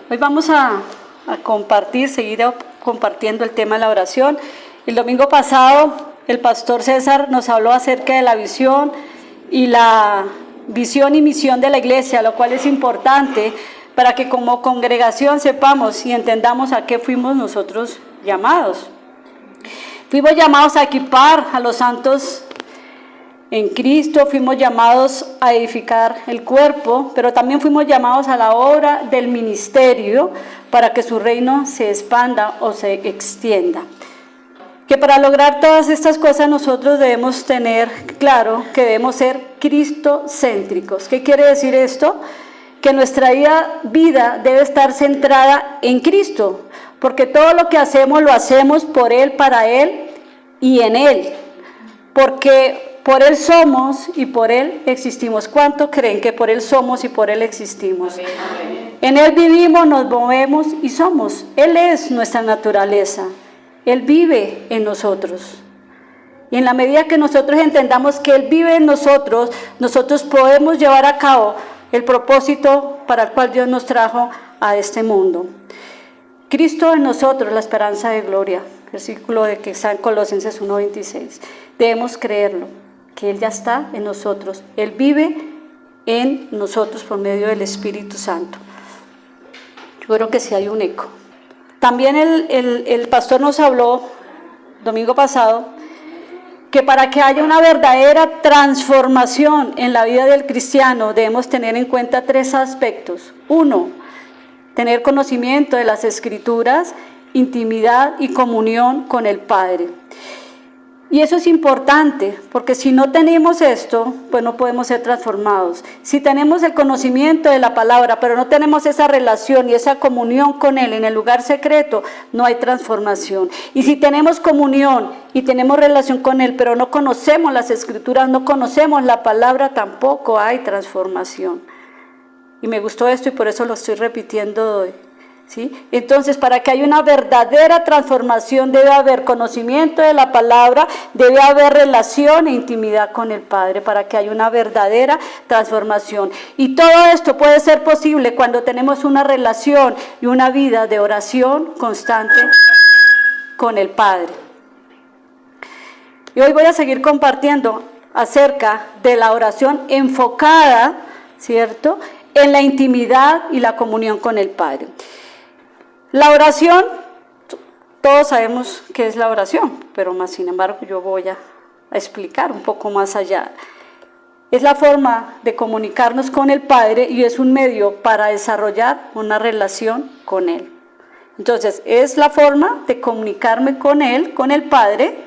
Hoy vamos a seguir compartiendo el tema de la oración. El domingo pasado el pastor César nos habló acerca de la visión y misión de la iglesia, lo cual es importante para que como congregación sepamos y entendamos a qué fuimos nosotros llamados. Fuimos llamados a equipar a los santos en Cristo, fuimos llamados a edificar el cuerpo, pero también fuimos llamados a la obra del ministerio para que su reino se expanda o se extienda. Que para lograr todas estas cosas nosotros debemos tener claro que debemos ser cristocéntricos. ¿Qué quiere decir esto? Que nuestra vida debe estar centrada en Cristo, porque todo lo que hacemos lo hacemos por Él, para Él y en Él, porque por Él somos y por Él existimos. ¿Cuánto creen que por Él somos y por Él existimos? Amén, amén. En Él vivimos, nos movemos y somos. Él es nuestra naturaleza. Él vive en nosotros. Y en la medida que nosotros entendamos que Él vive en nosotros, nosotros podemos llevar a cabo el propósito para el cual Dios nos trajo a este mundo. Cristo en nosotros, la esperanza de gloria. Versículo de que está en Colosenses 1:26. Debemos creerlo, que Él ya está en nosotros. Él vive en nosotros por medio del Espíritu Santo. Yo creo que sí hay un eco. También el pastor nos habló, domingo pasado, que para que haya una verdadera transformación en la vida del cristiano, debemos tener en cuenta 3 aspectos. 1, tener conocimiento de las Escrituras, intimidad y comunión con el Padre. Y eso es importante, porque si no tenemos esto, pues no podemos ser transformados. Si tenemos el conocimiento de la palabra, pero no tenemos esa relación y esa comunión con Él en el lugar secreto, no hay transformación. Y si tenemos comunión y tenemos relación con Él, pero no conocemos las Escrituras, no conocemos la palabra, tampoco hay transformación. Y me gustó esto y por eso lo estoy repitiendo hoy. ¿Sí? Entonces, para que haya una verdadera transformación debe haber conocimiento de la palabra, debe haber relación e intimidad con el Padre, para que haya una verdadera transformación. Y todo esto puede ser posible cuando tenemos una relación y una vida de oración constante con el Padre. Y hoy voy a seguir compartiendo acerca de la oración enfocada, ¿cierto?, en la intimidad y la comunión con el Padre. La oración, todos sabemos qué es la oración, pero más sin embargo yo voy a explicar un poco más allá. Es la forma de comunicarnos con el Padre y es un medio para desarrollar una relación con Él. Entonces, es la forma de comunicarme con Él, con el Padre,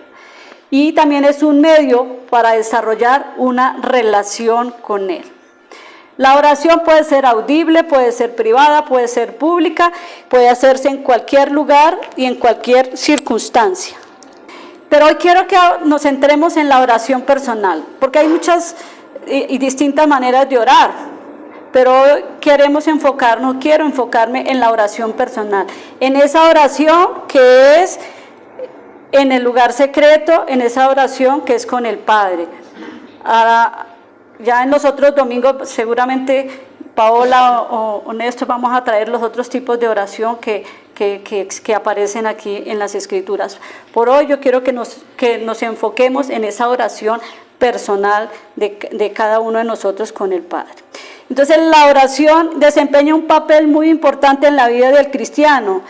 y también es un medio para desarrollar una relación con Él. La oración puede ser audible, puede ser privada, puede ser pública, puede hacerse en cualquier lugar y en cualquier circunstancia. Pero hoy quiero que nos centremos en la oración personal, porque hay muchas y distintas maneras de orar, pero hoy quiero enfocarme en la oración personal, en esa oración que es en el lugar secreto, en esa oración que es con el Padre. Ya en los otros domingos seguramente Paola o Néstor vamos a traer los otros tipos de oración que aparecen aquí en las Escrituras. Por hoy yo quiero que nos enfoquemos en esa oración personal de cada uno de nosotros con el Padre. Entonces la oración desempeña un papel muy importante en la vida del cristiano.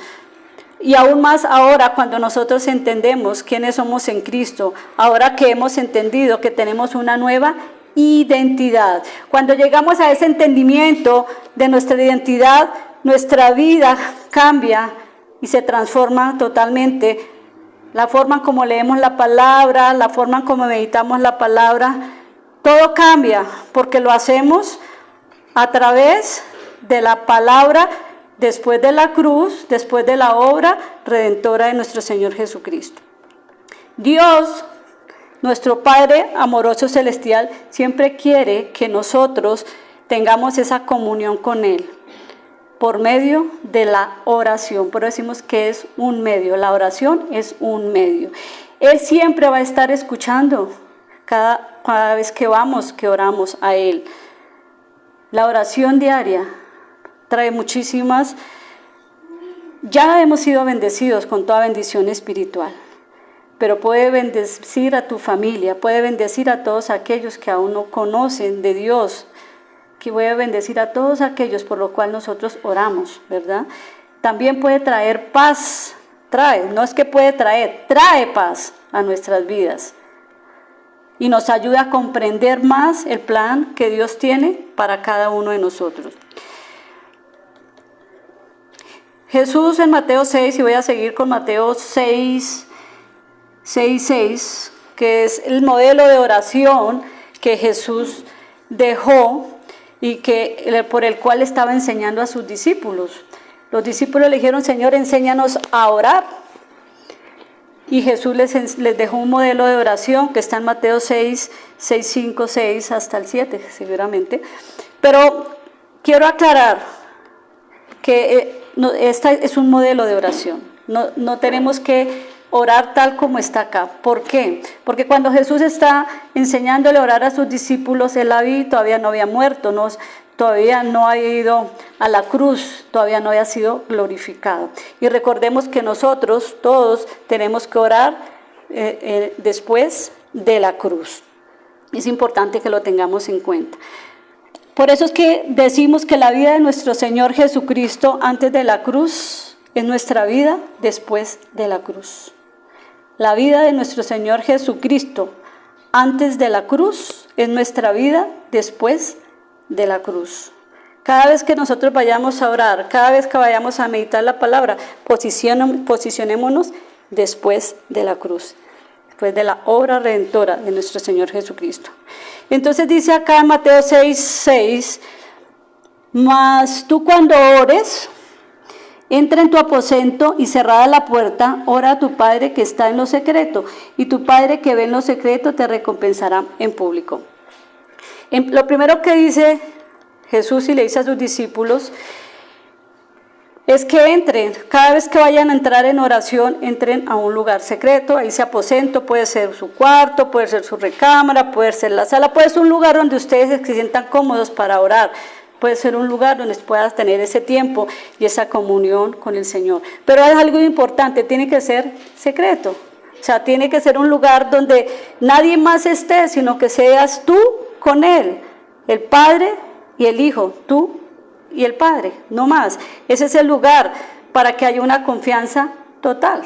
Y aún más ahora cuando nosotros entendemos quiénes somos en Cristo, ahora que hemos entendido que tenemos una nueva identidad. Cuando llegamos a ese entendimiento de nuestra identidad, nuestra vida cambia y se transforma totalmente. La forma como leemos la palabra, la forma como meditamos la palabra, todo cambia porque lo hacemos a través de la palabra después de la cruz, después de la obra redentora de nuestro Señor Jesucristo. Dios, nuestro Padre amoroso celestial, siempre quiere que nosotros tengamos esa comunión con Él por medio de la oración. Por eso decimos que es un medio, la oración es un medio. Él siempre va a estar escuchando cada vez que oramos a Él. La oración diaria trae muchísimas Ya hemos sido bendecidos con toda bendición espiritual, pero puede bendecir a tu familia, puede bendecir a todos aquellos que aún no conocen de Dios, que puede bendecir a todos aquellos por lo cual nosotros oramos, ¿verdad? También puede traer paz, no es que puede traer, trae paz a nuestras vidas y nos ayuda a comprender más el plan que Dios tiene para cada uno de nosotros. Jesús en Mateo 6, y voy a seguir con Mateo 6, que es el modelo de oración que Jesús dejó y por el cual estaba enseñando a sus discípulos. Los discípulos le dijeron, Señor, enséñanos a orar. Y Jesús les dejó un modelo de oración que está en Mateo 6, 5, 6 hasta el 7, seguramente. Pero quiero aclarar que este es un modelo de oración. No tenemos que orar tal como está acá. ¿Por qué? Porque cuando Jesús está enseñándole a orar a sus discípulos, él todavía no había muerto, todavía no había ido a la cruz, todavía no había sido glorificado. Y recordemos que nosotros todos tenemos que orar después de la cruz. Es importante que lo tengamos en cuenta. Por eso es que decimos que la vida de nuestro Señor Jesucristo antes de la cruz es nuestra vida después de la cruz. La vida de nuestro Señor Jesucristo antes de la cruz es nuestra vida después de la cruz. Cada vez que nosotros vayamos a orar, cada vez que vayamos a meditar la palabra, posicionémonos después de la cruz, después de la obra redentora de nuestro Señor Jesucristo. Entonces dice acá en Mateo 6, mas tú cuando ores, entra en tu aposento y cerrada la puerta, ora a tu Padre que está en lo secreto, y tu Padre que ve en lo secreto te recompensará en público. Lo primero que dice Jesús y le dice a sus discípulos es que entren, cada vez que vayan a entrar en oración, entren a un lugar secreto, ahí ese aposento puede ser su cuarto, puede ser su recámara, puede ser la sala, puede ser un lugar donde ustedes se sientan cómodos para orar, puede ser un lugar donde puedas tener ese tiempo y esa comunión con el Señor. Pero es algo importante, tiene que ser secreto, o sea, tiene que ser un lugar donde nadie más esté, sino que seas tú con Él, el Padre y el Hijo, tú y el Padre, no más. Ese es el lugar para que haya una confianza total.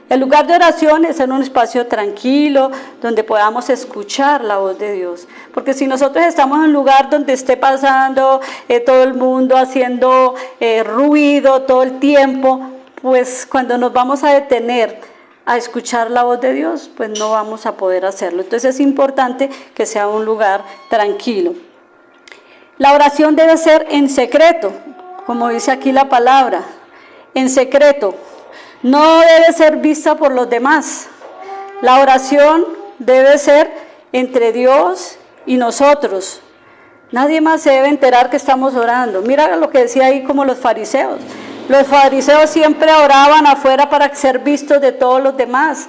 El lugar de oración es en un espacio tranquilo, donde podamos escuchar la voz de Dios. Porque si nosotros estamos en un lugar donde esté pasando todo el mundo haciendo ruido todo el tiempo, pues cuando nos vamos a detener a escuchar la voz de Dios, pues no vamos a poder hacerlo. Entonces es importante que sea un lugar tranquilo. La oración debe ser en secreto, como dice aquí la palabra, en secreto. No debe ser vista por los demás. La oración debe ser entre Dios y nosotros. Nadie más se debe enterar que estamos orando. Mira lo que decía ahí como los fariseos. Los fariseos siempre oraban afuera para ser vistos de todos los demás.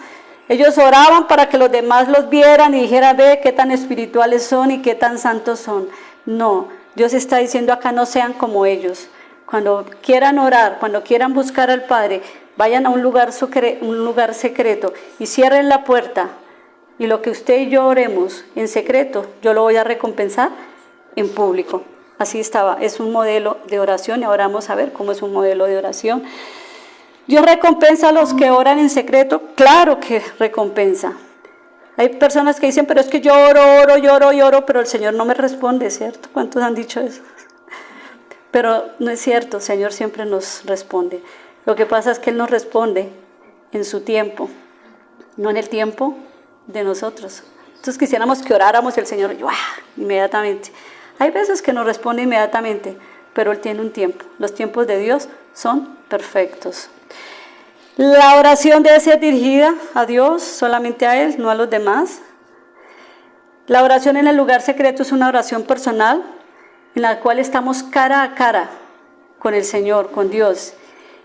Ellos oraban para que los demás los vieran y dijeran, ve qué tan espirituales son y qué tan santos son. No, Dios está diciendo acá no sean como ellos. Cuando quieran orar, cuando quieran buscar al Padre, vayan a un lugar secreto y cierren la puerta. Y lo que usted y yo oremos en secreto, yo lo voy a recompensar en público. Así estaba, es un modelo de oración y ahora vamos a ver cómo es un modelo de oración. ¿Dios recompensa a los que oran en secreto? Claro que recompensa. Hay personas que dicen, pero es que yo oro, pero el Señor no me responde, ¿cierto? ¿Cuántos han dicho eso? Pero no es cierto, el Señor siempre nos responde. Lo que pasa es que Él nos responde en su tiempo, no en el tiempo de nosotros. Entonces quisiéramos que oráramos y el Señor inmediatamente. Hay veces que nos responde inmediatamente, pero Él tiene un tiempo. Los tiempos de Dios son perfectos. La oración debe ser dirigida a Dios, solamente a Él, no a los demás. La oración en el lugar secreto es una oración personal en la cual estamos cara a cara con el Señor, con Dios.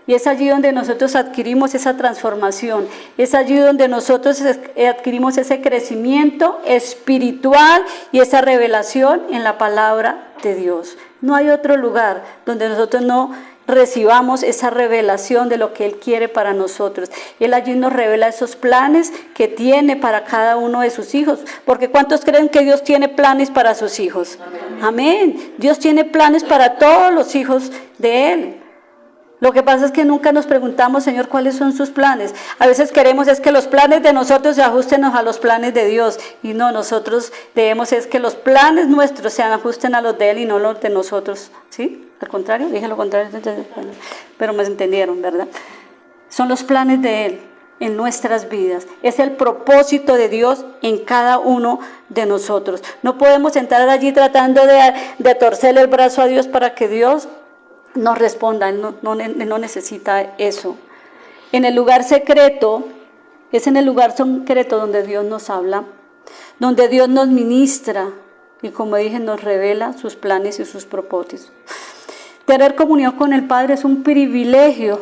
Y es allí donde nosotros adquirimos esa transformación, es allí donde nosotros adquirimos ese crecimiento espiritual y esa revelación en la palabra de Dios. No hay otro lugar donde nosotros no recibamos esa revelación de lo que Él quiere para nosotros. Él allí nos revela esos planes que tiene para cada uno de sus hijos. Porque ¿cuántos creen que Dios tiene planes para sus hijos? Amén. Dios tiene planes para todos los hijos de Él. Lo que pasa es que nunca nos preguntamos, Señor, ¿cuáles son sus planes? A veces queremos es que los planes de nosotros se ajusten a los planes de Dios. Y no, nosotros debemos es que los planes nuestros se ajusten a los de Él y no los de nosotros. ¿Sí? Al contrario, dije lo contrario, pero me entendieron, ¿verdad? Son los planes de Él en nuestras vidas. Es el propósito de Dios en cada uno de nosotros. No podemos entrar allí tratando de torcerle el brazo a Dios para que Dios nos responda. Él no necesita eso. En el lugar secreto, es en el lugar secreto donde Dios nos habla, donde Dios nos ministra y, como dije, nos revela sus planes y sus propósitos. Tener comunión con el Padre es un privilegio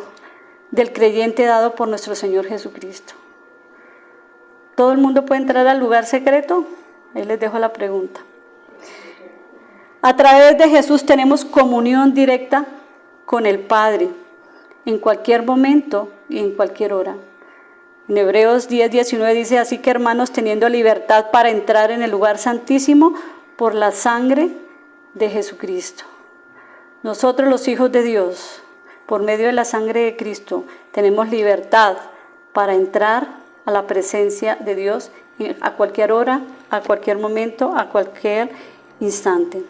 del creyente dado por nuestro Señor Jesucristo. ¿Todo el mundo puede entrar al lugar secreto? Ahí les dejo la pregunta. A través de Jesús tenemos comunión directa con el Padre, en cualquier momento y en cualquier hora. En Hebreos 10:19 dice, así que hermanos, teniendo libertad para entrar en el lugar santísimo por la sangre de Jesucristo. Nosotros los hijos de Dios, por medio de la sangre de Cristo, tenemos libertad para entrar a la presencia de Dios a cualquier hora, a cualquier momento, a cualquier instante.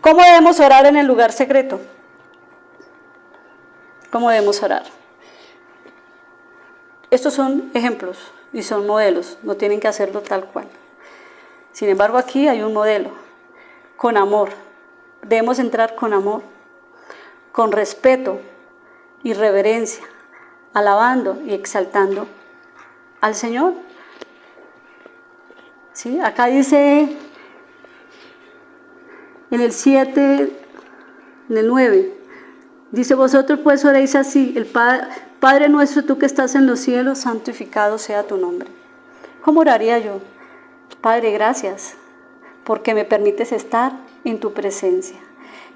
¿Cómo debemos orar en el lugar secreto? ¿Cómo debemos orar? Estos son ejemplos y son modelos, no tienen que hacerlo tal cual. Sin embargo, aquí hay un modelo, con amor. Debemos entrar con amor, con respeto y reverencia, alabando y exaltando al Señor. ¿Sí? Acá dice en el 7, en el 9, dice, vosotros pues oréis así, el Padre nuestro, tú que estás en los cielos, santificado sea tu nombre. ¿Cómo oraría yo? Padre, gracias, porque me permites estar en tu presencia.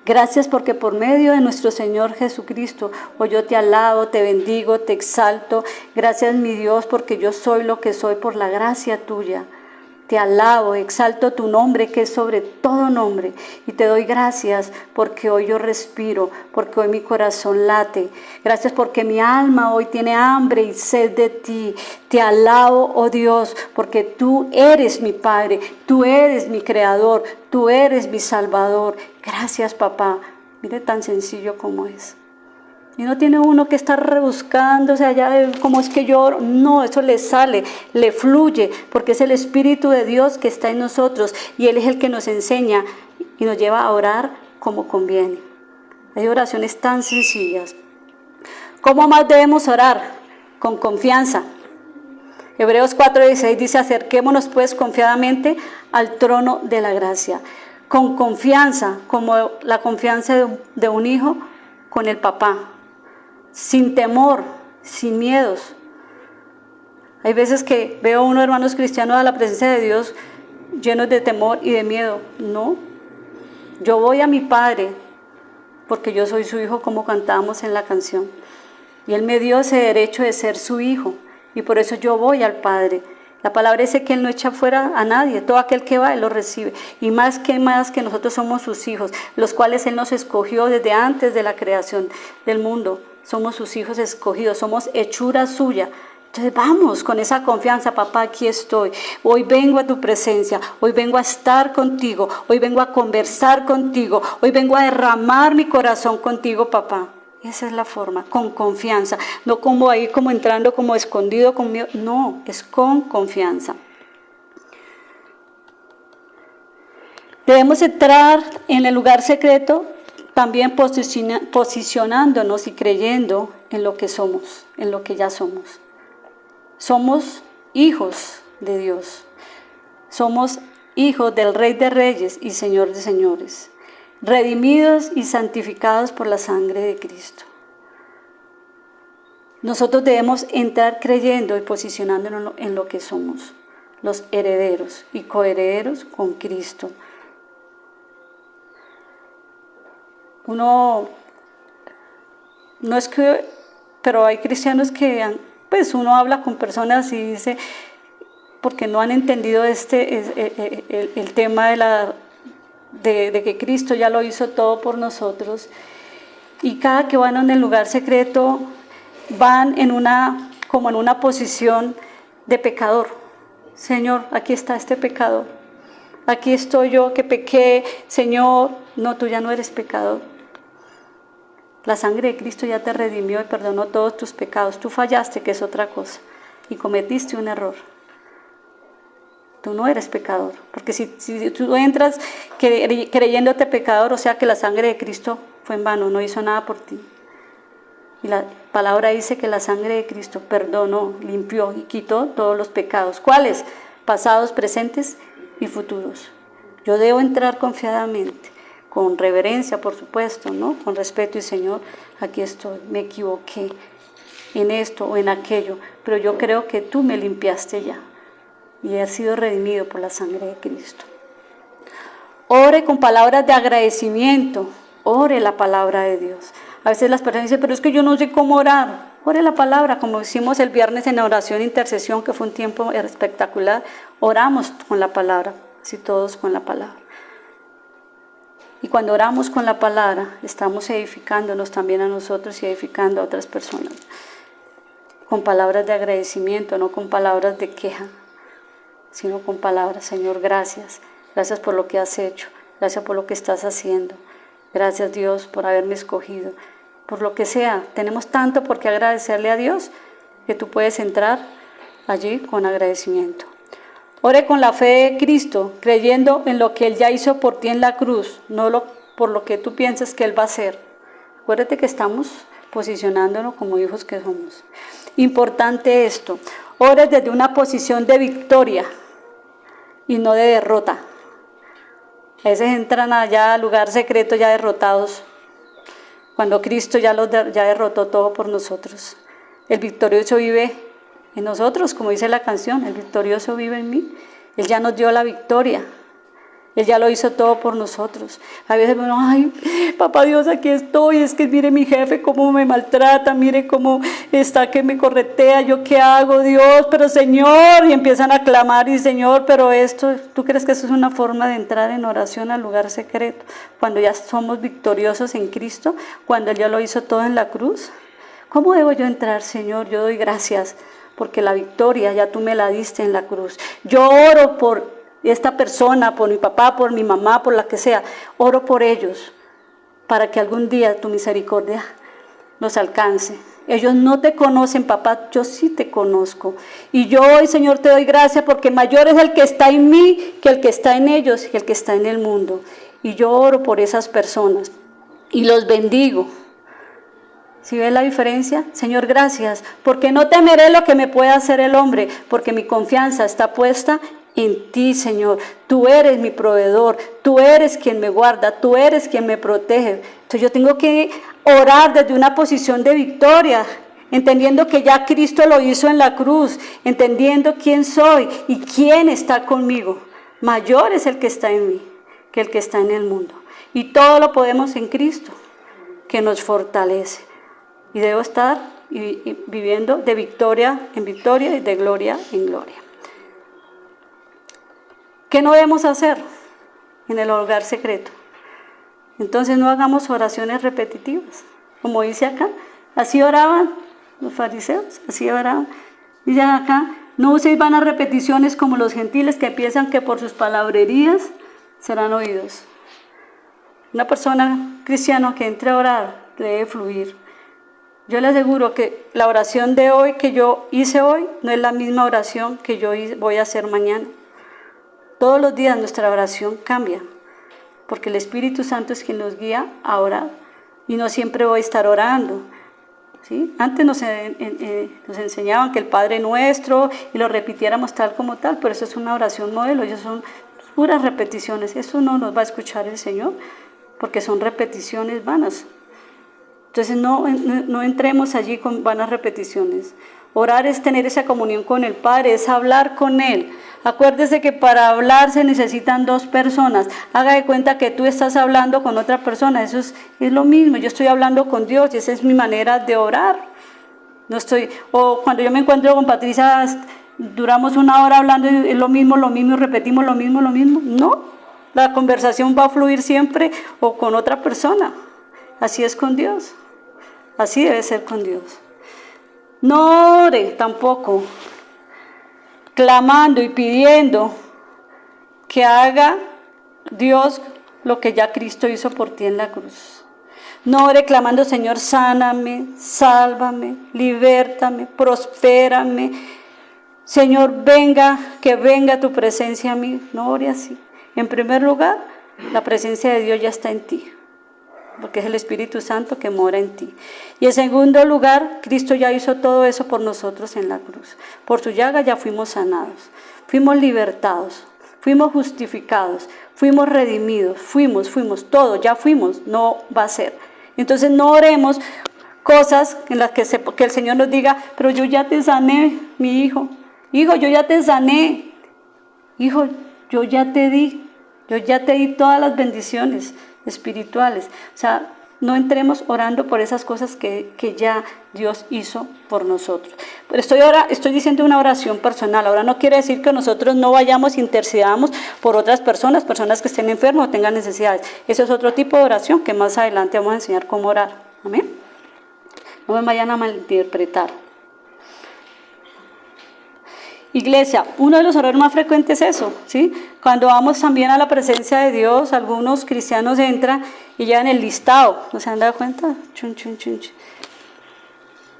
Gracias porque por medio de nuestro Señor Jesucristo, hoy yo te alabo, te bendigo, te exalto. Gracias, mi Dios, porque yo soy lo que soy por la gracia tuya. Te alabo, exalto tu nombre que es sobre todo nombre y te doy gracias porque hoy yo respiro, porque hoy mi corazón late. Gracias porque mi alma hoy tiene hambre y sed de ti. Te alabo, oh Dios, porque tú eres mi Padre, tú eres mi Creador, tú eres mi Salvador. Gracias, papá. Mire tan sencillo como es. Y no tiene uno que estar rebuscándose allá de cómo es que yo oro. No, eso le sale, le fluye, porque es el Espíritu de Dios que está en nosotros y Él es el que nos enseña y nos lleva a orar como conviene. Hay oraciones tan sencillas. ¿Cómo más debemos orar? Con confianza. Hebreos 4:16 dice, acerquémonos pues confiadamente al trono de la gracia. Con confianza, como la confianza de un hijo con el papá. Sin temor, sin miedos. Hay veces que veo a unos hermanos cristianos a la presencia de Dios llenos de temor y de miedo. No, yo voy a mi Padre porque yo soy su hijo, como cantábamos en la canción. Y Él me dio ese derecho de ser su hijo y por eso yo voy al Padre. La palabra dice que Él no echa fuera a nadie, todo aquel que va Él lo recibe. Y más que nosotros somos sus hijos, los cuales Él nos escogió desde antes de la creación del mundo. Somos sus hijos escogidos, somos hechura suya. Entonces vamos con esa confianza, papá, aquí estoy. Hoy vengo a tu presencia, hoy vengo a estar contigo, hoy vengo a conversar contigo, hoy vengo a derramar mi corazón contigo, papá. Esa es la forma, con confianza, no como ahí como entrando como escondido conmigo, no, es con confianza. Debemos entrar en el lugar secreto también posicionándonos y creyendo en lo que somos, en lo que ya somos. Somos hijos de Dios, somos hijos del Rey de Reyes y Señor de Señores. Redimidos y santificados por la sangre de Cristo. Nosotros debemos entrar creyendo y posicionándonos en lo que somos, los herederos y coherederos con Cristo. Uno no es que, pero hay cristianos que, pues uno habla con personas y dice, porque no han entendido el tema de que Cristo ya lo hizo todo por nosotros. Y cada que van en el lugar secreto, van como en una posición de pecador. Señor, aquí está este pecador. Aquí estoy yo que pequé. Señor, no, tú ya no eres pecador. La sangre de Cristo ya te redimió y perdonó todos tus pecados. Tú fallaste, que es otra cosa, y cometiste un error. Tú no eres pecador, porque si tú entras creyéndote pecador, o sea que la sangre de Cristo fue en vano, no hizo nada por ti. Y la palabra dice que la sangre de Cristo perdonó, limpió y quitó todos los pecados. ¿Cuáles? Pasados, presentes y futuros. Yo debo entrar confiadamente, con reverencia, por supuesto, ¿no? Con respeto y Señor, aquí estoy, me equivoqué en esto o en aquello, pero yo creo que tú me limpiaste ya y he sido redimido por la sangre de Cristo. Ore con palabras de agradecimiento, ore la palabra de Dios. A veces las personas dicen, pero es que yo no sé cómo orar. Ore la palabra, como hicimos el viernes en la oración intercesión, que fue un tiempo espectacular. Oramos con la palabra, así todos con la palabra. Y cuando oramos con la palabra, estamos edificándonos también a nosotros y edificando a otras personas. Con palabras de agradecimiento, no con palabras de queja, sino con palabras, Señor, gracias. Gracias por lo que has hecho, gracias por lo que estás haciendo. Gracias, Dios, por haberme escogido. Por lo que sea, tenemos tanto por qué agradecerle a Dios que tú puedes entrar allí con agradecimiento. Ore con la fe de Cristo, creyendo en lo que Él ya hizo por ti en la cruz, no por lo que tú piensas que Él va a hacer. Acuérdate que estamos posicionándonos como hijos que somos. Importante esto, ore desde una posición de victoria y no de derrota. A veces entran allá al lugar secreto ya derrotados, cuando Cristo ya derrotó todo por nosotros. El victorioso vive en nosotros, como dice la canción, el victorioso vive en mí. Él ya nos dio la victoria, Él ya lo hizo todo por nosotros. A veces uno, ay, papá Dios, aquí estoy, es que mire mi jefe cómo me maltrata, mire cómo está que me corretea, yo qué hago, Dios, pero Señor, y empiezan a clamar, y Señor, pero esto, ¿tú crees que eso es una forma de entrar en oración al lugar secreto? Cuando ya somos victoriosos en Cristo, cuando Él ya lo hizo todo en la cruz. ¿Cómo debo yo entrar, Señor? Yo doy gracias, porque la victoria ya tú me la diste en la cruz. Yo oro por esta persona, por mi papá, por mi mamá, por la que sea, oro por ellos, para que algún día tu misericordia nos alcance. Ellos no te conocen, papá, yo sí te conozco. Y yo hoy, Señor, te doy gracias porque mayor es el que está en mí que el que está en ellos y el que está en el mundo. Y yo oro por esas personas y los bendigo. ¿Sí ves la diferencia? Señor, gracias, porque no temeré lo que me pueda hacer el hombre, porque mi confianza está puesta en ti, Señor. Tú eres mi proveedor, tú eres quien me guarda, tú eres quien me protege. Entonces yo tengo que orar desde una posición de victoria, entendiendo que ya Cristo lo hizo en la cruz, entendiendo quién soy y quién está conmigo. Mayor es el que está en mí que el que está en el mundo. Y todo lo podemos en Cristo, que nos fortalece. Y debo estar viviendo de victoria en victoria y de gloria en gloria. ¿Qué no debemos hacer en el hogar secreto? Entonces no hagamos oraciones repetitivas. Como dice acá, así oraban los fariseos, así oraban. Dice acá, no uséis vanas repeticiones como los gentiles que piensan que por sus palabrerías serán oídos. Una persona cristiana que entre a orar debe fluir. Yo le aseguro que la oración de hoy que yo hice hoy no es la misma oración que yo voy a hacer mañana. Todos los días nuestra oración cambia, porque el Espíritu Santo es quien nos guía a orar y no siempre voy a estar orando. ¿Sí? Antes nos enseñaban que el Padre Nuestro y lo repitiéramos tal como tal, pero eso es una oración modelo, ellos son puras repeticiones. Eso no nos va a escuchar el Señor, porque son repeticiones vanas. Entonces no entremos allí con vanas repeticiones. Orar es tener esa comunión con el Padre, es hablar con Él. Acuérdese que para hablar se necesitan 2 personas. Haga de cuenta que tú estás hablando con otra persona. Eso es lo mismo. Yo estoy hablando con Dios y esa es mi manera de orar. O cuando yo me encuentro con Patricia, duramos 1 hora hablando y es lo mismo, y repetimos lo mismo. No, la conversación va a fluir siempre o con otra persona. Así es con Dios. Así debe ser con Dios. No ore tampoco clamando y pidiendo que haga Dios lo que ya Cristo hizo por ti en la cruz. No ore clamando, Señor, sáname, sálvame, libértame, prospérame. Señor, que venga tu presencia a mí. No ore así. En primer lugar, la presencia de Dios ya está en ti, porque es el Espíritu Santo que mora en ti. Y en segundo lugar, Cristo ya hizo todo eso por nosotros en la cruz. Por su llaga ya fuimos sanados, fuimos libertados, fuimos justificados, fuimos redimidos, fuimos, todo, ya fuimos, no va a ser. Entonces no oremos cosas en las que el Señor nos diga, pero yo ya te sané, mi hijo. Hijo, yo ya te sané. Hijo, yo ya te di todas las bendiciones espirituales. O sea, no entremos orando por esas cosas que ya Dios hizo por nosotros. Pero estoy diciendo una oración personal. Ahora no quiere decir que nosotros no vayamos e intercedamos por otras personas que estén enfermas o tengan necesidades. Eso es otro tipo de oración que más adelante vamos a enseñar cómo orar. Amén. No me vayan a malinterpretar. Iglesia, uno de los errores más frecuentes es eso, ¿sí? Cuando vamos también a la presencia de Dios, algunos cristianos entran y llevan el listado, ¿no se han dado cuenta? Chun.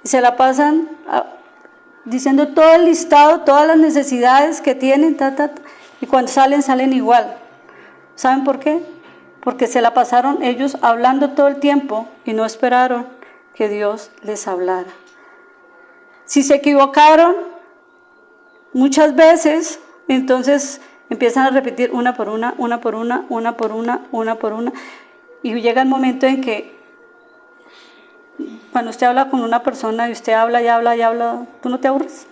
Y se la pasan diciendo todo el listado, todas las necesidades que tienen, y cuando salen igual. ¿Saben por qué? Porque se la pasaron ellos hablando todo el tiempo y no esperaron que Dios les hablara. Si se equivocaron muchas veces, entonces empiezan a repetir una por una, y llega el momento en que cuando usted habla con una persona y usted habla y habla, ¿tú no te aburres?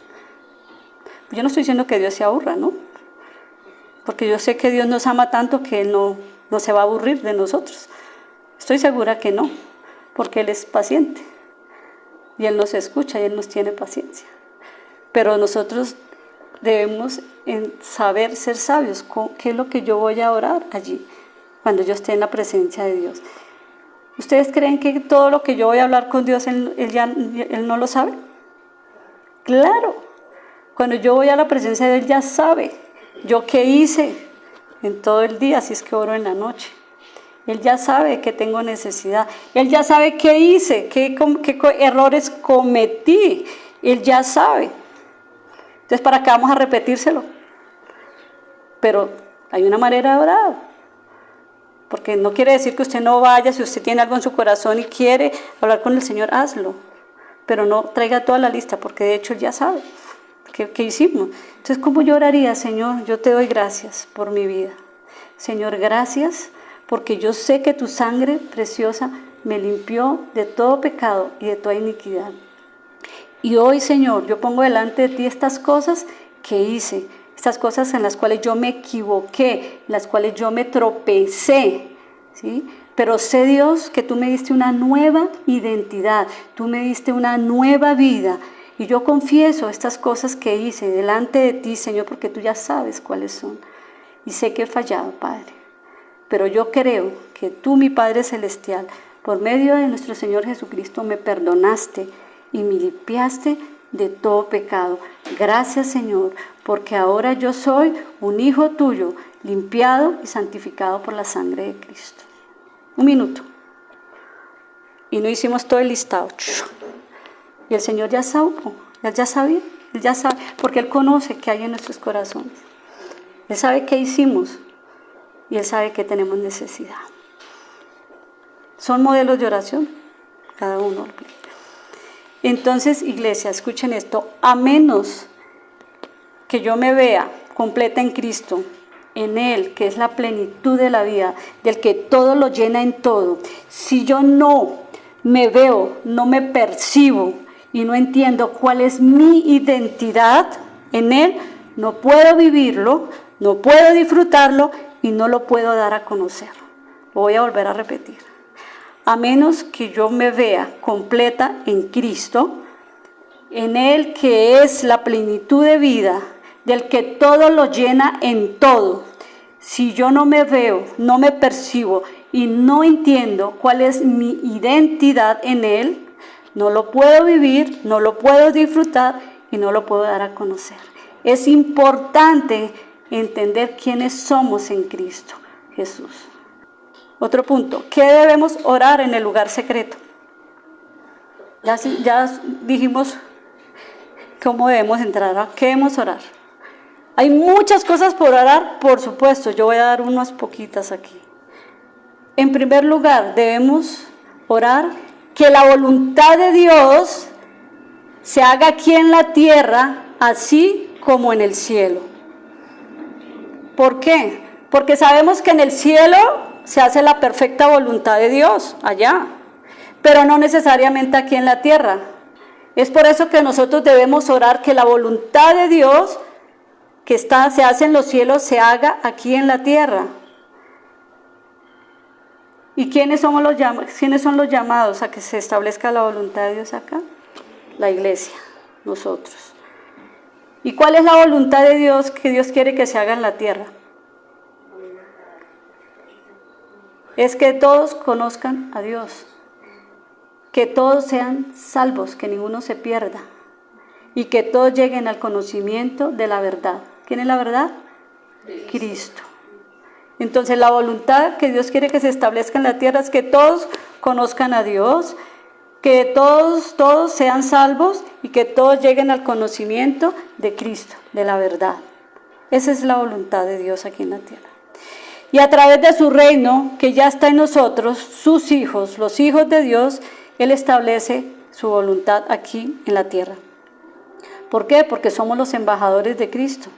Yo no estoy diciendo que Dios se aburra, ¿no? Porque yo sé que Dios nos ama tanto que Él no se va a aburrir de nosotros. Estoy segura que no, porque Él es paciente y Él nos escucha y Él nos tiene paciencia. Pero nosotros debemos saber ser sabios. ¿Qué es lo que yo voy a orar allí cuando yo esté en la presencia de Dios? ¿Ustedes creen que todo lo que yo voy a hablar con Dios Él no lo sabe? Claro, cuando yo voy a la presencia de Él ya sabe yo qué hice en todo el día, si es que oro en la noche. Él ya sabe que tengo necesidad, Él ya sabe qué hice, qué errores cometí, Él ya sabe. Entonces, ¿para qué vamos a repetírselo? Pero hay una manera de orar. Porque no quiere decir que usted no vaya, si usted tiene algo en su corazón y quiere hablar con el Señor, hazlo. Pero no traiga toda la lista, porque de hecho Él ya sabe qué hicimos. Entonces, ¿cómo yo oraría? Señor, yo te doy gracias por mi vida. Señor, gracias porque yo sé que tu sangre preciosa me limpió de todo pecado y de toda iniquidad. Y hoy, Señor, yo pongo delante de ti estas cosas que hice, estas cosas en las cuales yo me equivoqué, en las cuales yo me tropecé, ¿sí? Pero sé, Dios, que tú me diste una nueva identidad, tú me diste una nueva vida. Y yo confieso estas cosas que hice delante de ti, Señor, porque tú ya sabes cuáles son. Y sé que he fallado, Padre. Pero yo creo que tú, mi Padre Celestial, por medio de nuestro Señor Jesucristo, me perdonaste y me limpiaste de todo pecado. Gracias, Señor, porque ahora yo soy un hijo tuyo, limpiado y santificado por la sangre de Cristo. Un minuto. Y no hicimos todo el listado. Y el Señor ya sabe, Él ya sabía, Él ya sabe, porque Él conoce qué hay en nuestros corazones. Él sabe qué hicimos y Él sabe que tenemos necesidad. Son modelos de oración, cada uno. Entonces, iglesia, escuchen esto, a menos que yo me vea completa en Cristo, en Él, que es la plenitud de la vida, del que todo lo llena en todo, si yo no me veo, no me percibo y no entiendo cuál es mi identidad en Él, no puedo vivirlo, no puedo disfrutarlo y no lo puedo dar a conocer. Lo voy a volver a repetir. A menos que yo me vea completa en Cristo, en Él que es la plenitud de vida, del que todo lo llena en todo. Si yo no me veo, no me percibo y no entiendo cuál es mi identidad en Él, no lo puedo vivir, no lo puedo disfrutar y no lo puedo dar a conocer. Es importante entender quiénes somos en Cristo Jesús. Otro punto, ¿qué debemos orar en el lugar secreto? Ya dijimos cómo debemos entrar, ¿qué debemos orar? Hay muchas cosas por orar, por supuesto, yo voy a dar unas poquitas aquí. En primer lugar, debemos orar que la voluntad de Dios se haga aquí en la tierra, así como en el cielo. ¿Por qué? Porque sabemos que en el cielo se hace la perfecta voluntad de Dios, allá, pero no necesariamente aquí en la tierra. Es por eso que nosotros debemos orar que la voluntad de Dios que se hace en los cielos se haga aquí en la tierra. ¿Y quiénes son los llamados a que se establezca la voluntad de Dios acá? La iglesia, nosotros. ¿Y cuál es la voluntad de Dios que Dios quiere que se haga en la tierra? Es que todos conozcan a Dios, que todos sean salvos, que ninguno se pierda y que todos lleguen al conocimiento de la verdad. ¿Quién es la verdad? Cristo. Entonces la voluntad que Dios quiere que se establezca en la tierra es que todos conozcan a Dios, que todos sean salvos y que todos lleguen al conocimiento de Cristo, de la verdad. Esa es la voluntad de Dios aquí en la tierra. Y a través de su reino, que ya está en nosotros, sus hijos, los hijos de Dios, Él establece su voluntad aquí en la tierra. ¿Por qué? Porque somos los embajadores de Cristo.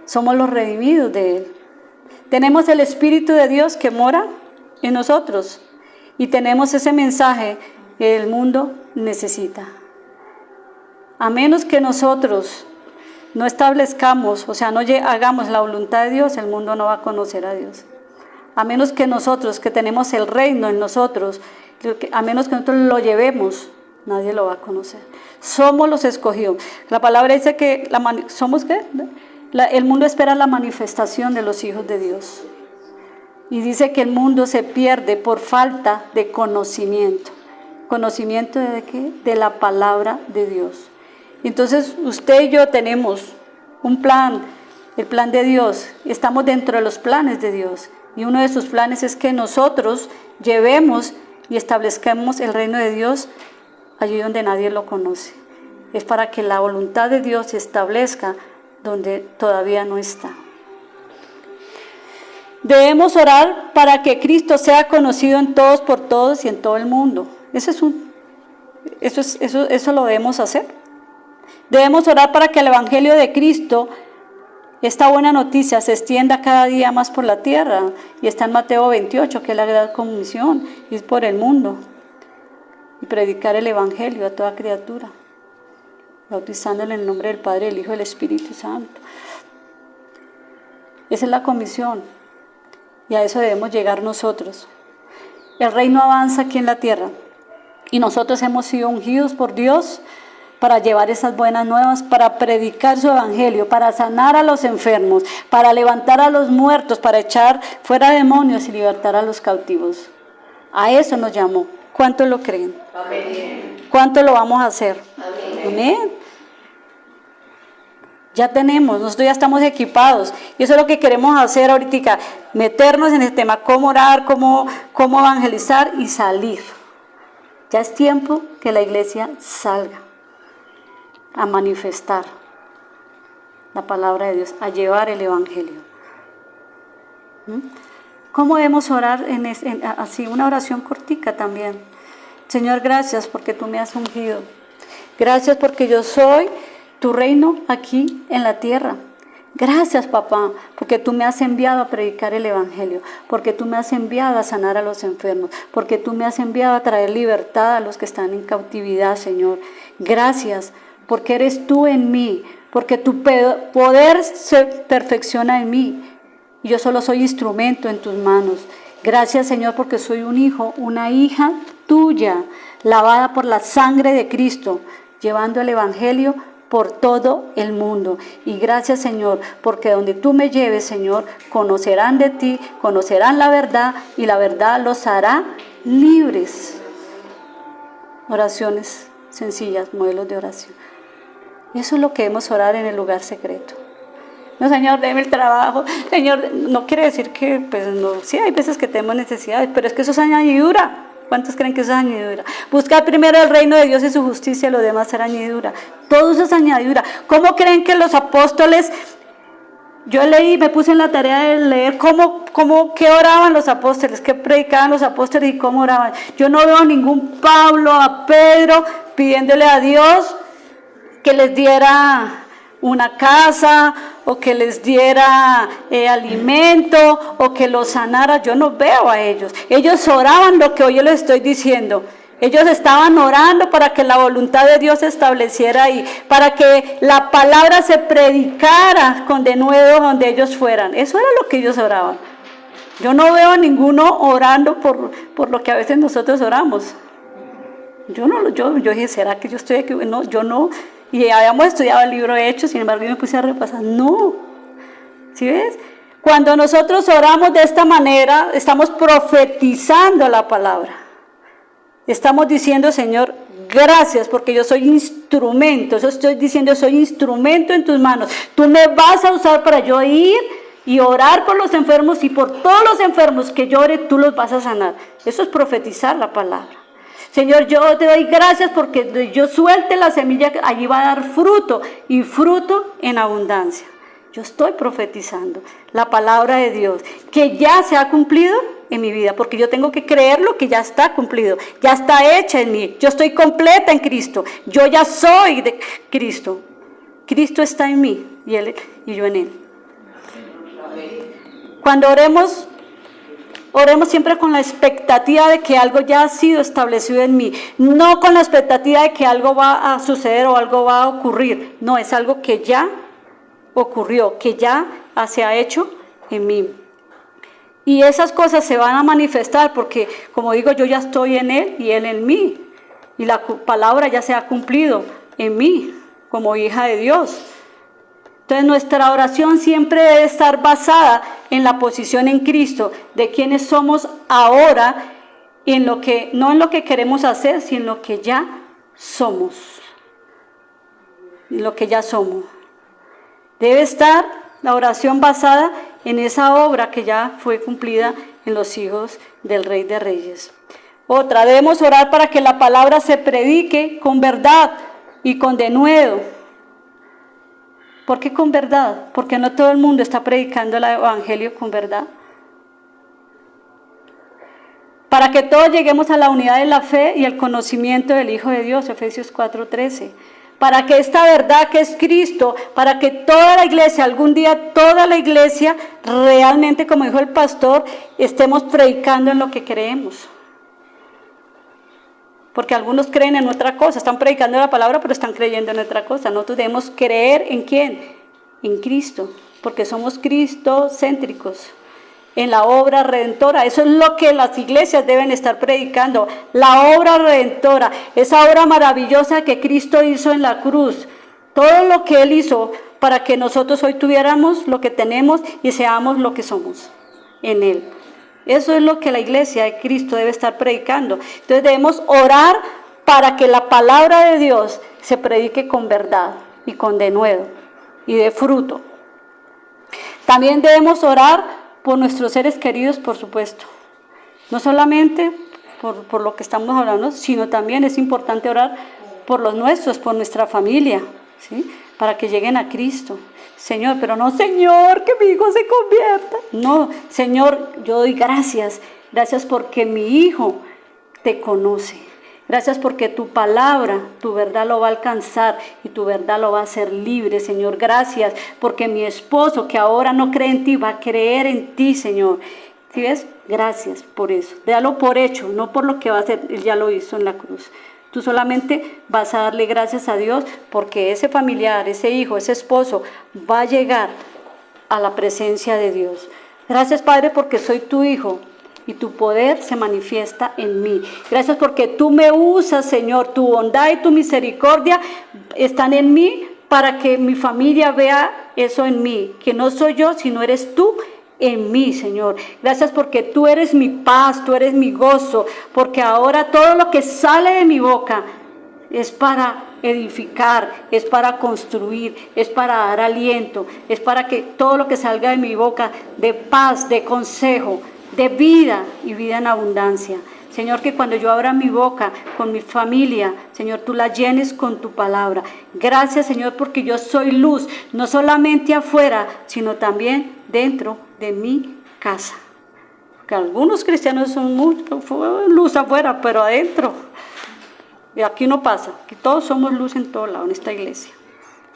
Somos los redimidos de Él. Tenemos el Espíritu de Dios que mora en nosotros. Y tenemos ese mensaje que el mundo necesita. A menos que nosotros no establezcamos, o sea, no hagamos la voluntad de Dios, el mundo no va a conocer a Dios. A menos que nosotros, que tenemos el reino en nosotros, a menos que nosotros lo llevemos, nadie lo va a conocer. Somos los escogidos. La palabra dice que ¿somos qué? El mundo espera la manifestación de los hijos de Dios. Y dice que el mundo se pierde por falta de conocimiento. ¿Conocimiento de qué? De la palabra de Dios. Entonces usted y yo tenemos un plan, el plan de Dios. Estamos dentro de los planes de Dios. Y uno de sus planes es que nosotros llevemos y establezcamos el reino de Dios allí donde nadie lo conoce. Es para que la voluntad de Dios se establezca donde todavía no está. Debemos orar para que Cristo sea conocido en todos, por todos y en todo el mundo. Eso lo debemos hacer. Debemos orar para que el Evangelio de Cristo, esta buena noticia, se extienda cada día más por la tierra. Y está en Mateo 28, que es la gran comisión, ir por el mundo y predicar el Evangelio a toda criatura, bautizándole en el nombre del Padre, del Hijo y del Espíritu Santo. Esa es la comisión. Y a eso debemos llegar nosotros. El reino avanza aquí en la tierra. Y nosotros hemos sido ungidos por Dios para llevar esas buenas nuevas, para predicar su evangelio, para sanar a los enfermos, para levantar a los muertos, para echar fuera demonios y libertar a los cautivos. A eso nos llamó. ¿Cuántos lo creen? Amén. ¿Cuánto lo vamos a hacer? Amén. Amén. Ya tenemos, nosotros ya estamos equipados. Y eso es lo que queremos hacer ahorita, meternos en el tema, cómo orar, cómo evangelizar y salir. Ya es tiempo que la iglesia salga a manifestar la palabra de Dios, a llevar el evangelio. ¿Cómo debemos orar así? Una oración cortica también. Señor, gracias porque tú me has ungido. Gracias porque yo soy tu reino aquí en la tierra. Gracias, papá, porque tú me has enviado a predicar el evangelio, porque tú me has enviado a sanar a los enfermos, porque tú me has enviado a traer libertad a los que están en cautividad, Señor. Gracias, porque eres tú en mí, porque tu poder se perfecciona en mí. Y yo solo soy instrumento en tus manos. Gracias, Señor, porque soy un hijo, una hija tuya, lavada por la sangre de Cristo, llevando el Evangelio por todo el mundo. Y gracias, Señor, porque donde tú me lleves, Señor, conocerán de ti, conocerán la verdad, y la verdad los hará libres. Oraciones sencillas, modelos de oración. Eso es lo que debemos orar en el lugar secreto. No, Señor, deme el trabajo. Señor, no quiere decir que, pues, no, sí, hay veces que tenemos necesidades, pero es que eso es añadidura. ¿Cuántos creen que eso es añadidura? Buscar primero el reino de Dios y su justicia, lo demás será añadidura. Todo eso es añadidura. ¿Cómo creen que los apóstoles, yo leí, me puse en la tarea de leer qué oraban los apóstoles, qué predicaban los apóstoles y cómo oraban? Yo no veo a ningún Pablo, a Pedro, pidiéndole a Dios que les diera una casa, o que les diera alimento, o que los sanara. Yo no veo a ellos. Ellos oraban lo que hoy yo les estoy diciendo. Ellos estaban orando para que la voluntad de Dios se estableciera ahí, para que la palabra se predicara con denuedo donde ellos fueran. Eso era lo que ellos oraban. Yo no veo a ninguno orando por lo que a veces nosotros oramos. Yo dije, ¿será que yo estoy aquí? No, yo no. Y habíamos estudiado el libro de Hechos, sin embargo yo me puse a repasar. No. ¿Sí ves? Cuando nosotros oramos de esta manera, estamos profetizando la palabra. Estamos diciendo, Señor, gracias, porque yo soy instrumento. Eso estoy diciendo, soy instrumento en tus manos. Tú me vas a usar para yo ir y orar por los enfermos, y por todos los enfermos que yo ore, tú los vas a sanar. Eso es profetizar la palabra. Señor, yo te doy gracias porque yo suelte la semilla, allí va a dar fruto, y fruto en abundancia. Yo estoy profetizando la palabra de Dios, que ya se ha cumplido en mi vida, porque yo tengo que creerlo, que ya está cumplido, ya está hecha en mí. Yo estoy completa en Cristo, yo ya soy de Cristo. Cristo está en mí y yo en Él. Cuando oremos siempre con la expectativa de que algo ya ha sido establecido en mí, no con la expectativa de que algo va a suceder o algo va a ocurrir. No, es algo que ya ocurrió, que ya se ha hecho en mí. Y esas cosas se van a manifestar porque, como digo, yo ya estoy en Él y Él en mí. Y la palabra ya se ha cumplido en mí como hija de Dios. Entonces nuestra oración siempre debe estar basada en la posición en Cristo, de quienes somos ahora, y no en lo que queremos hacer, sino en lo que ya somos. En lo que ya somos. Debe estar la oración basada en esa obra que ya fue cumplida en los hijos del Rey de Reyes. Otra, debemos orar para que la palabra se predique con verdad y con denuedo. ¿Por qué con verdad? Porque no todo el mundo está predicando el evangelio con verdad. Para que todos lleguemos a la unidad de la fe y el conocimiento del Hijo de Dios, Efesios 4:13. Para que esta verdad que es Cristo, para que toda la iglesia, algún día toda la iglesia, realmente, como dijo el pastor, estemos predicando en lo que creemos. Porque algunos creen en otra cosa, están predicando la palabra, pero están creyendo en otra cosa. Nosotros debemos creer ¿en quién? En Cristo, porque somos cristocéntricos, en la obra redentora. Eso es lo que las iglesias deben estar predicando, la obra redentora, esa obra maravillosa que Cristo hizo en la cruz. Todo lo que Él hizo para que nosotros hoy tuviéramos lo que tenemos y seamos lo que somos en Él. Eso es lo que la iglesia de Cristo debe estar predicando. Entonces debemos orar para que la palabra de Dios se predique con verdad y con denuedo y de fruto. También debemos orar por nuestros seres queridos, por supuesto. No solamente por lo que estamos hablando, sino también es importante orar por los nuestros, por nuestra familia, ¿sí? Para que lleguen a Cristo. Señor, pero no, Señor, que mi hijo se convierta. No, Señor, yo doy gracias. Gracias porque mi hijo te conoce. Gracias porque tu palabra, tu verdad lo va a alcanzar y tu verdad lo va a hacer libre, Señor. Gracias porque mi esposo, que ahora no cree en ti, va a creer en ti, Señor. ¿Sí ves? Gracias por eso. Déalo por hecho, no por lo que va a hacer. Él ya lo hizo en la cruz. Tú solamente vas a darle gracias a Dios porque ese familiar, ese hijo, ese esposo va a llegar a la presencia de Dios. Gracias, Padre, porque soy tu hijo y tu poder se manifiesta en mí. Gracias porque tú me usas, Señor. Tu bondad y tu misericordia están en mí para que mi familia vea eso en mí, que no soy yo, sino eres tú en mí, Señor. Gracias porque tú eres mi paz, tú eres mi gozo, porque ahora todo lo que sale de mi boca es para edificar, es para construir, es para dar aliento, es para que todo lo que salga de mi boca de paz, de consejo, de vida y vida en abundancia. Señor, que cuando yo abra mi boca con mi familia, Señor, tú la llenes con tu palabra. Gracias, Señor, porque yo soy luz, no solamente afuera, sino también dentro de mi casa. Porque algunos cristianos son luz afuera, pero adentro. Y aquí no pasa, aquí todos somos luz en todo lado, en esta iglesia.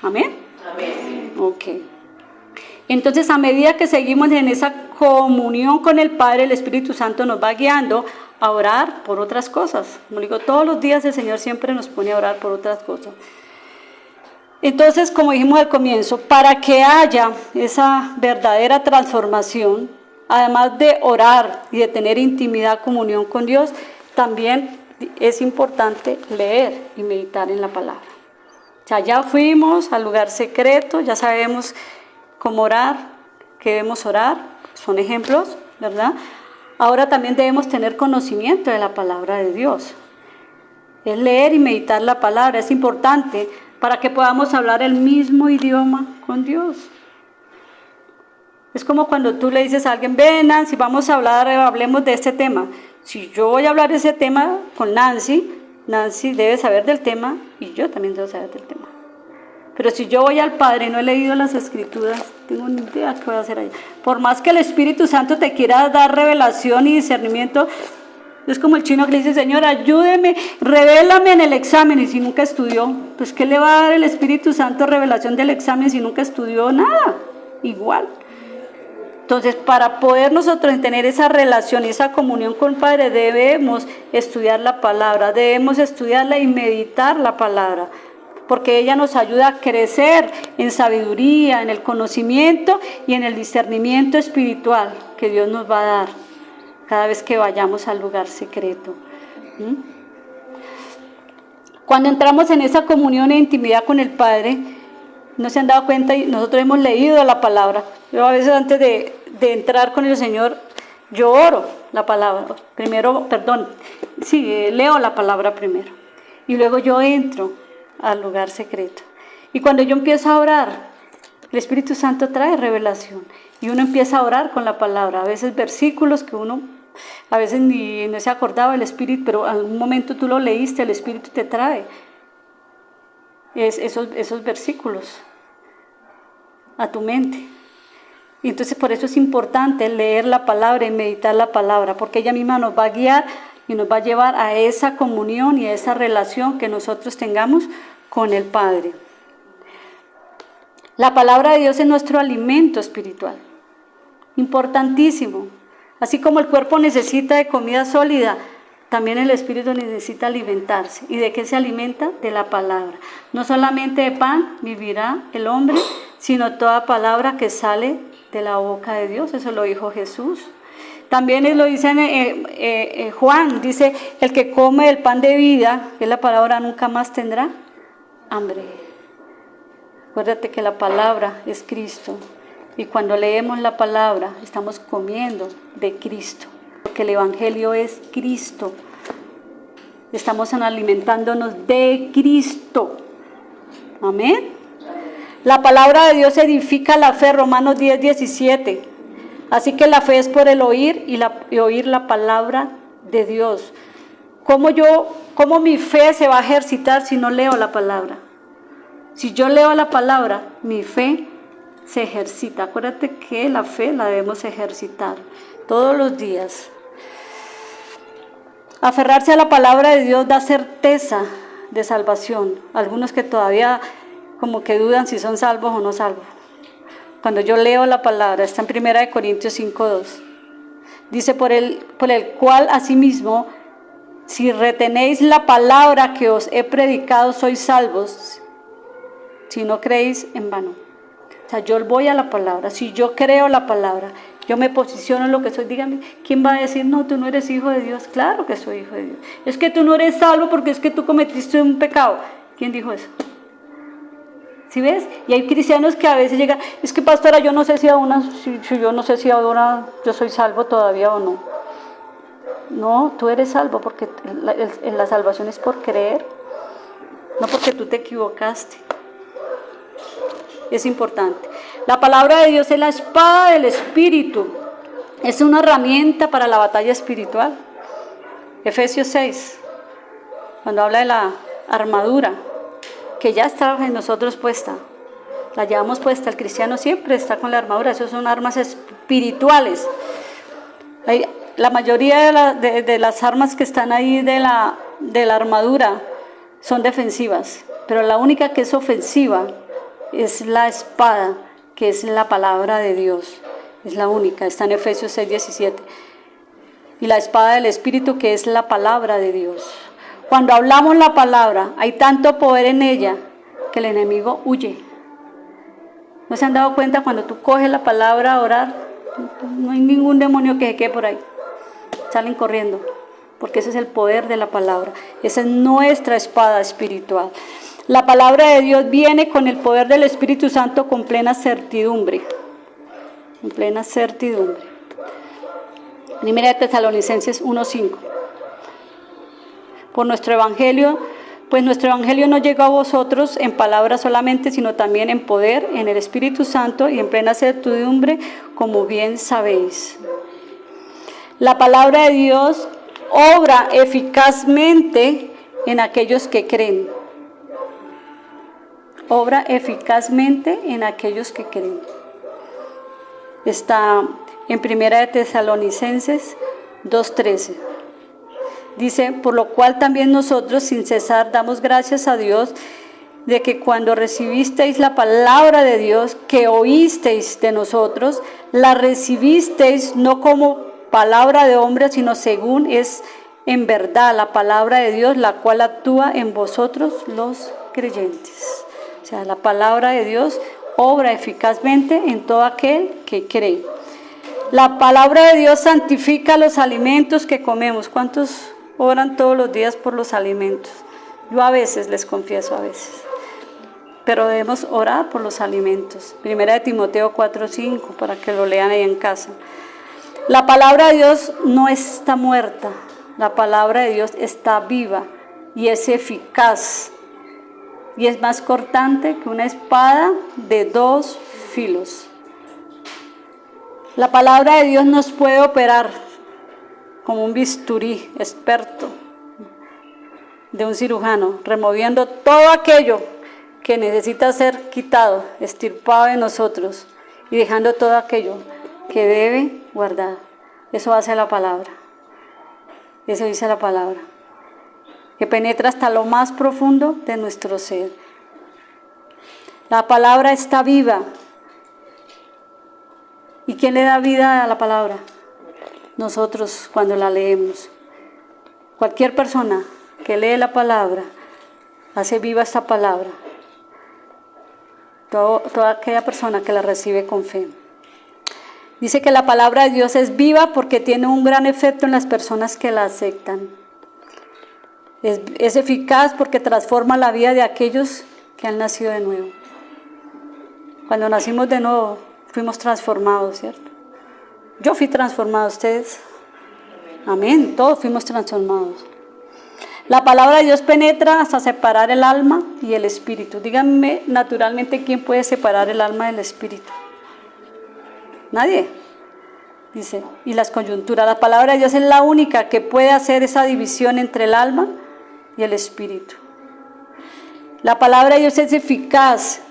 ¿Amén? Amén. Ok. Entonces, a medida que seguimos en esa comunión con el Padre, el Espíritu Santo nos va guiando a orar por otras cosas. Como digo, todos los días el Señor siempre nos pone a orar por otras cosas. Entonces, como dijimos al comienzo, para que haya esa verdadera transformación, además de orar y de tener intimidad, comunión con Dios, también es importante leer y meditar en la palabra. O sea, ya fuimos al lugar secreto, ya sabemos cómo orar, que debemos orar, son ejemplos, ¿verdad? Ahora también debemos tener conocimiento de la palabra de Dios. Es leer y meditar la palabra, es importante para que podamos hablar el mismo idioma con Dios. Es como cuando tú le dices a alguien, ven Nancy, vamos a hablar, hablemos de este tema. Si yo voy a hablar de ese tema con Nancy, Nancy debe saber del tema y yo también debo saber del tema. Pero si yo voy al Padre y no he leído las Escrituras, tengo ni idea qué voy a hacer allá. Por más que el Espíritu Santo te quiera dar revelación y discernimiento, es como el chino que le dice, Señor, ayúdeme, revélame en el examen, y si nunca estudió, pues ¿qué le va a dar el Espíritu Santo revelación del examen si nunca estudió nada? Igual. Entonces, para poder nosotros tener esa relación y esa comunión con el Padre, debemos estudiar la palabra, debemos estudiarla y meditar la palabra, porque ella nos ayuda a crecer en sabiduría, en el conocimiento y en el discernimiento espiritual que Dios nos va a dar cada vez que vayamos al lugar secreto. Cuando entramos en esa comunión e intimidad con el Padre, no se han dado cuenta y nosotros hemos leído la palabra. Yo a veces antes de entrar con el Señor, yo oro la palabra. Leo la palabra primero. Y luego yo entro al lugar secreto. Y cuando yo empiezo a orar, el Espíritu Santo trae revelación. Y uno empieza a orar con la palabra. A veces versículos que uno, a veces ni no se acordaba del Espíritu, pero en algún momento tú lo leíste, el Espíritu te trae esos versículos a tu mente. Y entonces por eso es importante leer la palabra y meditar la palabra, porque ella misma nos va a guiar y nos va a llevar a esa comunión y a esa relación que nosotros tengamos con el Padre. La palabra de Dios es nuestro alimento espiritual, importantísimo. Así como el cuerpo necesita de comida sólida, también el espíritu necesita alimentarse. ¿Y de qué se alimenta? De la palabra. No solamente de pan vivirá el hombre, sino toda palabra que sale de la boca de Dios. Eso lo dijo Jesús. También lo dice Juan, dice, el que come el pan de vida, que es la palabra, nunca más tendrá hambre. Acuérdate que la palabra es Cristo. Y cuando leemos la palabra, estamos comiendo de Cristo. Porque el Evangelio es Cristo. Estamos alimentándonos de Cristo. Amén. La palabra de Dios edifica la fe, Romanos 10:17. Así que la fe es por el oír y oír la palabra de Dios. ¿Cómo mi fe se va a ejercitar si no leo la palabra? Si yo leo la palabra, mi fe se ejercita. Acuérdate que la fe la debemos ejercitar todos los días. Aferrarse a la palabra de Dios da certeza de salvación. Algunos que todavía como que dudan si son salvos o no salvos. Cuando yo leo la palabra, está en 1 Corintios 5:2. Dice, por el cual asimismo, si retenéis la palabra que os he predicado, sois salvos, si no creéis en vano. O sea, yo voy a la palabra, si yo creo la palabra, yo me posiciono en lo que soy. Dígame, ¿quién va a decir, no, tú no eres hijo de Dios? Claro que soy hijo de Dios. Es que tú no eres salvo porque es que tú cometiste un pecado. ¿Quién dijo eso? ¿Sí ves? Y hay cristianos que a veces llegan, es que pastora, yo no sé si ahora yo soy salvo todavía o no. No, tú eres salvo porque la salvación es por creer, no porque tú te equivocaste. Es importante. La palabra de Dios es la espada del Espíritu. Es una herramienta para la batalla espiritual. Efesios 6, cuando habla de la armadura, que ya está en nosotros puesta. La llevamos puesta. El cristiano siempre está con la armadura. Esas son armas espirituales. La mayoría de las armas que están ahí de la armadura son defensivas. Pero la única que es ofensiva es la espada, que es la palabra de Dios. Es la única. Está en Efesios 6, 17. Y la espada del Espíritu, que es la palabra de Dios. Cuando hablamos la palabra, hay tanto poder en ella que el enemigo huye. ¿No se han dado cuenta cuando tú coges la palabra a orar? No hay ningún demonio que se quede por ahí. Salen corriendo, porque ese es el poder de la palabra. Esa es nuestra espada espiritual. La palabra de Dios viene con el poder del Espíritu Santo con plena certidumbre. Con plena certidumbre. Primera de Tesalonicenses 1:5. Por nuestro evangelio, pues nuestro evangelio no llegó a vosotros en palabras solamente, sino también en poder, en el Espíritu Santo y en plena certidumbre, como bien sabéis. La palabra de Dios obra eficazmente en aquellos que creen. Obra eficazmente en aquellos que creen. Está en Primera de Tesalonicenses 2:13. Dice, por lo cual también nosotros sin cesar damos gracias a Dios de que cuando recibisteis la palabra de Dios que oísteis de nosotros, la recibisteis no como palabra de hombre, sino según es en verdad la palabra de Dios, la cual actúa en vosotros los creyentes. O sea, la palabra de Dios obra eficazmente en todo aquel que cree. La palabra de Dios santifica los alimentos que comemos. ¿Cuántos oran todos los días por los alimentos? Yo a veces, les confieso, a veces. Pero debemos orar por los alimentos. Primera de Timoteo 4:5, para que lo lean ahí en casa. La palabra de Dios no está muerta. La palabra de Dios está viva y es eficaz. Y es más cortante que una espada de 2 filos. La palabra de Dios nos puede operar como un bisturí experto de un cirujano, removiendo todo aquello que necesita ser quitado, extirpado de nosotros y dejando todo aquello que debe guardar. Eso hace la palabra. Eso dice la palabra. Que penetra hasta lo más profundo de nuestro ser. La palabra está viva. ¿Y quién le da vida a la palabra? Nosotros cuando la leemos. Cualquier persona que lee la palabra hace viva esta palabra. Toda aquella persona que la recibe con fe. Dice que la palabra de Dios es viva porque tiene un gran efecto en las personas que la aceptan. Es eficaz porque transforma la vida de aquellos que han nacido de nuevo. Cuando nacimos de nuevo, fuimos transformados, ¿cierto? Yo fui transformado, ustedes. Amén, todos fuimos transformados. La palabra de Dios penetra hasta separar el alma y el espíritu. Díganme naturalmente, ¿quién puede separar el alma del espíritu? Nadie. Dice, y las coyunturas. La palabra de Dios es la única que puede hacer esa división entre el alma y el espíritu. La palabra de Dios es eficaz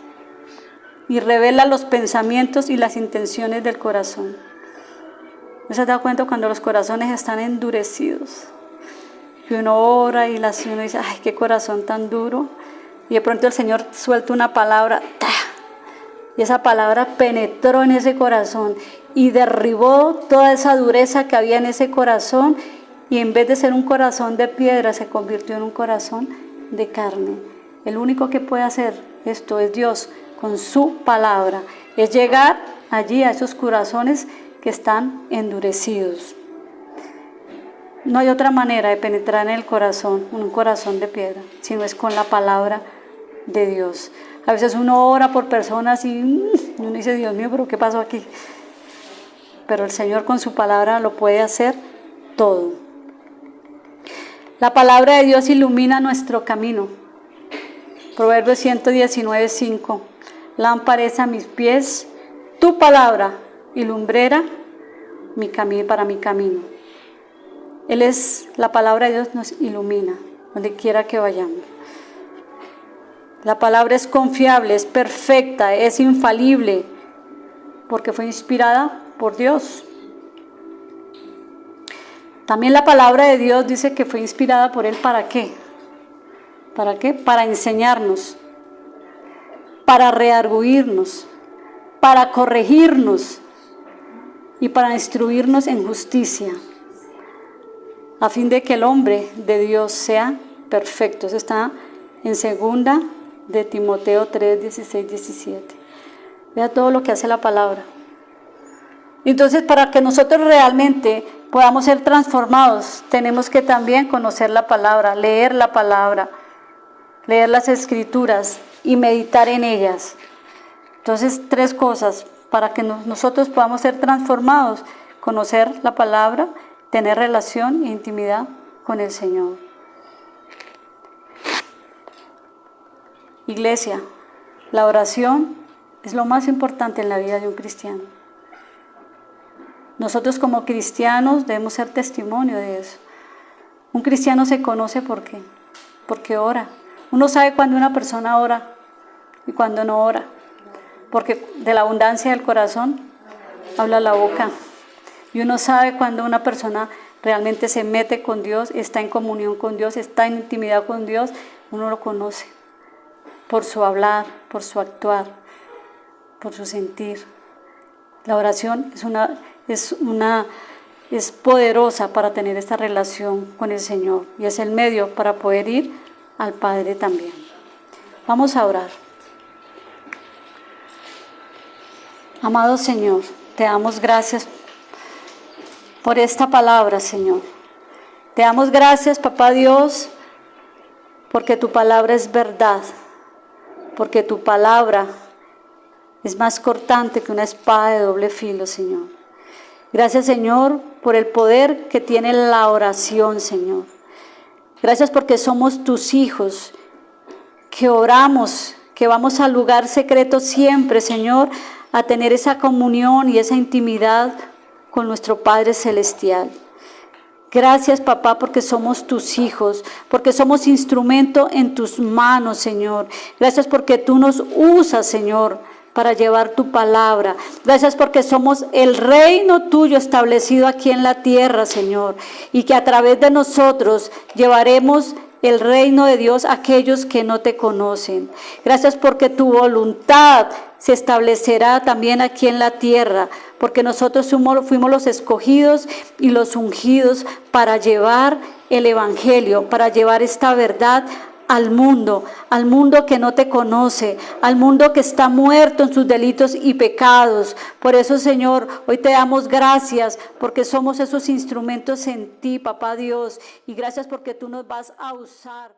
y revela los pensamientos y las intenciones del corazón. ¿No se ha dado cuenta cuando los corazones están endurecidos? Que uno ora y uno dice, ay, qué corazón tan duro. Y de pronto el Señor suelta una palabra, ¡tah! Y esa palabra penetró en ese corazón y derribó toda esa dureza que había en ese corazón, y en vez de ser un corazón de piedra se convirtió en un corazón de carne. El único que puede hacer esto es Dios con su palabra, es llegar allí a esos corazones que están endurecidos. No hay otra manera de penetrar en el corazón, en un corazón de piedra, sino es con la palabra de Dios. A veces uno ora por personas y uno dice, Dios mío, pero ¿qué pasó aquí? Pero el Señor con su palabra lo puede hacer todo. La palabra de Dios ilumina nuestro camino. Proverbios 119:5. Lámpara es a mis pies tu palabra y lumbrera mi camino, para mi camino. La palabra de Dios nos ilumina donde quiera que vayamos. La palabra es confiable, es perfecta, es infalible, porque fue inspirada por Dios. También la palabra de Dios dice que fue inspirada por Él, ¿para qué? ¿Para qué? Para enseñarnos, para redarguirnos, para corregirnos y para instruirnos en justicia, a fin de que el hombre de Dios sea perfecto. Eso está en 2 de Timoteo 3, 16, 17. Vea todo lo que hace la palabra. Entonces, para que nosotros realmente podamos ser transformados, tenemos que también conocer la palabra, leer las escrituras y meditar en ellas. Entonces, 3 cosas para que nosotros podamos ser transformados: conocer la palabra, tener relación e intimidad con el Señor. Iglesia, la oración es lo más importante en la vida de un cristiano. Nosotros como cristianos debemos ser testimonio de eso. Un cristiano se conoce ¿por qué? Porque ora. Uno sabe cuando una persona ora y cuando no ora, porque de la abundancia del corazón habla la boca. Y uno sabe cuando una persona realmente se mete con Dios, está en comunión con Dios, está en intimidad con Dios. Uno lo conoce por su hablar, por su actuar, por su sentir. La oración es poderosa para tener esta relación con el Señor, y es el medio para poder ir al Padre también. Vamos a orar. Amado Señor, te damos gracias por esta palabra, Señor. Te damos gracias, Papá Dios, porque tu palabra es verdad, porque tu palabra es más cortante que una espada de doble filo, Señor. Gracias, Señor, por el poder que tiene la oración, Señor. Gracias porque somos tus hijos, que oramos, que vamos al lugar secreto siempre, Señor, a tener esa comunión y esa intimidad con nuestro Padre Celestial. Gracias, papá, porque somos tus hijos, porque somos instrumento en tus manos, Señor. Gracias porque tú nos usas, Señor, para llevar tu palabra. Gracias porque somos el reino tuyo establecido aquí en la tierra, Señor, y que a través de nosotros llevaremos el reino de Dios a aquellos que no te conocen. Gracias porque tu voluntad se establecerá también aquí en la tierra, porque nosotros fuimos los escogidos y los ungidos para llevar el evangelio, para llevar esta verdad al mundo que no te conoce, al mundo que está muerto en sus delitos y pecados. Por eso, Señor, hoy te damos gracias, porque somos esos instrumentos en ti, papá Dios, y gracias porque tú nos vas a usar.